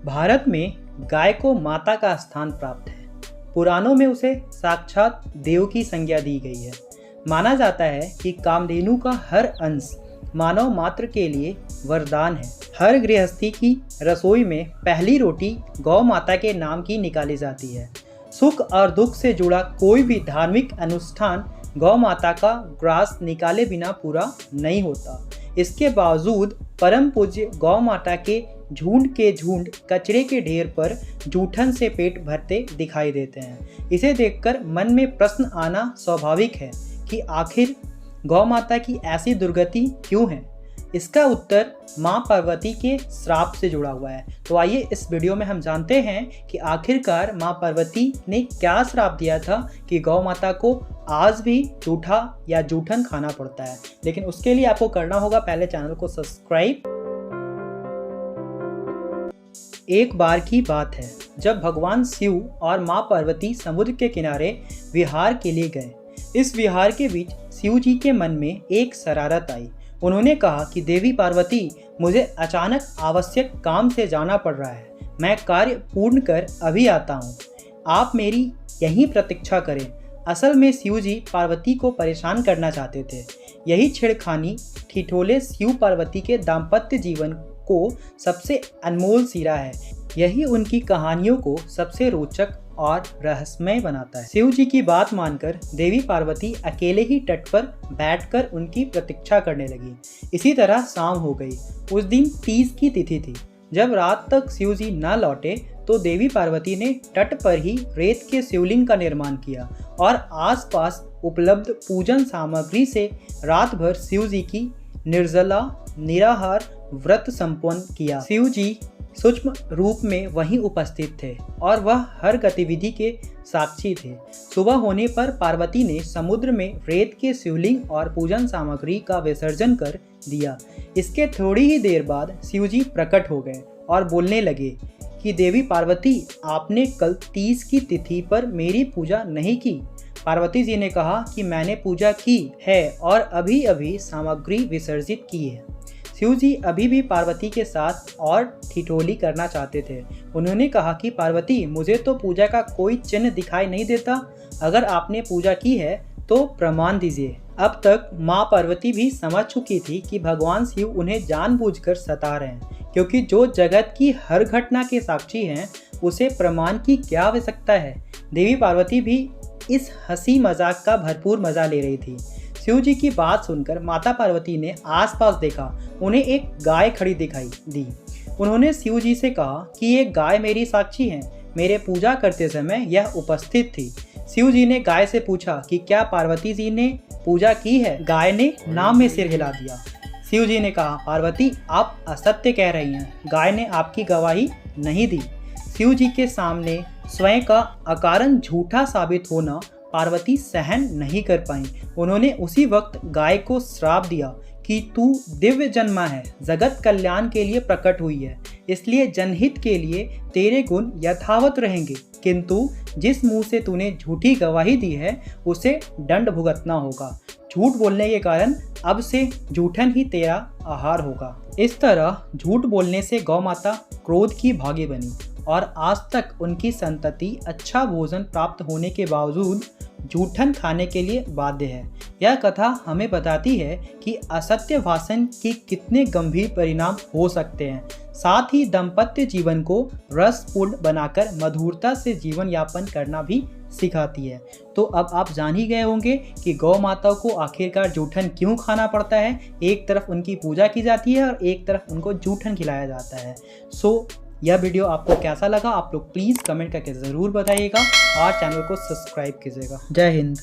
भारत में गाय को माता का स्थान प्राप्त है। पुराणों में उसे साक्षात देव की संज्ञा दी गई है। माना जाता है कि कामधेनु का हर अंश मानव मात्र के लिए वरदान है। हर गृहस्थी की रसोई में पहली रोटी गौ माता के नाम की निकाली जाती है। सुख और दुख से जुड़ा कोई भी धार्मिक अनुष्ठान गौ माता का ग्रास निकाले बिना पूरा नहीं होता। इसके बावजूद परम पूज्य गौ माता के झुंड कचरे के ढेर पर जूठन से पेट भरते दिखाई देते हैं। इसे देखकर मन में प्रश्न आना स्वाभाविक है कि आखिर गौ माता की ऐसी दुर्गति क्यों है। इसका उत्तर माँ पार्वती के श्राप से जुड़ा हुआ है। तो आइए इस वीडियो में हम जानते हैं कि आखिरकार माँ पार्वती ने क्या श्राप दिया था कि गौ माता को आज भी जूठा या जूठन खाना पड़ता है। लेकिन उसके लिए आपको करना होगा पहले चैनल को सब्सक्राइब। एक बार की बात है जब भगवान शिव और माँ पार्वती समुद्र के किनारे विहार के लिए गए। इस विहार के बीच शिव जी के मन में एक शरारत आई। उन्होंने कहा कि देवी पार्वती, मुझे अचानक आवश्यक काम से जाना पड़ रहा है। मैं कार्य पूर्ण कर अभी आता हूँ। आप मेरी यहीं प्रतीक्षा करें। असल में शिव जी पार्वती को परेशान करना चाहते थे। यही छेड़खानी ठिठोले शिव पार्वती के दाम्पत्य जीवन को सबसे अनमोल सिरा है। यही उनकी कहानियों को सबसे रोचक और रहस्यमय बनाता है। शिव जी की बात मानकर देवी पार्वती अकेले ही तट पर बैठकर उनकी प्रतीक्षा करने लगी। इसी तरह शाम हो गई। उस दिन तीज की तिथि थी। जब रात तक शिव जी न लौटे तो देवी पार्वती ने तट पर ही रेत के शिवलिंग का निर्माण किया और आसपास उपलब्ध पूजन सामग्री से रात भर शिव जी की निर्जला निराहार व्रत संपन्न किया। शिव जी सूक्ष्म रूप में वहीं उपस्थित थे और वह हर गतिविधि के साक्षी थे। सुबह होने पर पार्वती ने समुद्र में रेत के शिवलिंग और पूजन सामग्री का विसर्जन कर दिया। इसके थोड़ी ही देर बाद शिव जी प्रकट हो गए और बोलने लगे कि देवी पार्वती, आपने कल तीज की तिथि पर मेरी पूजा नहीं की। पार्वती जी ने कहा कि मैंने पूजा की है और अभी अभी सामग्री विसर्जित की है। शिव जी अभी भी पार्वती के साथ और ठिठोली करना चाहते थे। उन्होंने कहा कि पार्वती, मुझे तो पूजा का कोई चिन्ह दिखाई नहीं देता। अगर आपने पूजा की है तो प्रमाण दीजिए। अब तक माँ पार्वती भी समझ चुकी थी कि भगवान शिव उन्हें जानबूझकर सता रहे हैं, क्योंकि जो जगत की हर घटना के साक्षी हैं उसे प्रमाण की क्या आवश्यकता है। देवी पार्वती भी इस हंसी मजाक का भरपूर मजा ले रही थी। शिव जी की बात सुनकर माता पार्वती ने आसपास देखा। उन्हें एक गाय खड़ी दिखाई दी। उन्होंने शिव जी से कहा कि ये गाय मेरी साक्षी है। मेरे पूजा करते समय यह उपस्थित थी। शिव जी ने गाय से पूछा कि क्या पार्वती जी ने पूजा की है। गाय ने नाम में सिर हिला दिया। शिव जी ने कहा, पार्वती, आप असत्य कह रही हैं। गाय ने आपकी गवाही नहीं दी। शिव जी के सामने स्वयं का अकारण झूठा साबित होना पार्वती सहन नहीं कर पाई। उन्होंने उसी वक्त गाय को श्राप दिया कि तू दिव्य जन्मा है, जगत कल्याण के लिए प्रकट हुई है, इसलिए जनहित के लिए तेरे गुण यथावत रहेंगे। किंतु जिस मुंह से तूने झूठी गवाही दी है उसे दंड भुगतना होगा। झूठ बोलने के कारण अब से जूठन ही तेरा आहार होगा। इस तरह झूठ बोलने से गौ माता क्रोध की भागी बनी और आज तक उनकी संतति अच्छा भोजन प्राप्त होने के बावजूद जूठन खाने के लिए बाध्य है। यह कथा हमें बताती है कि असत्य भाषण के कितने गंभीर परिणाम हो सकते हैं। साथ ही दाम्पत्य जीवन को रसपूर्ण बनाकर मधुरता से जीवन यापन करना भी सिखाती है। तो अब आप जान ही गए होंगे कि गौ माता को आखिरकार जूठन क्यों खाना पड़ता है। एक तरफ उनकी पूजा की जाती है और एक तरफ उनको जूठन खिलाया जाता है। यह वीडियो आपको कैसा लगा आप लोग प्लीज़ कमेंट करके ज़रूर बताइएगा और चैनल को सब्सक्राइब कीजिएगा। जय हिंद।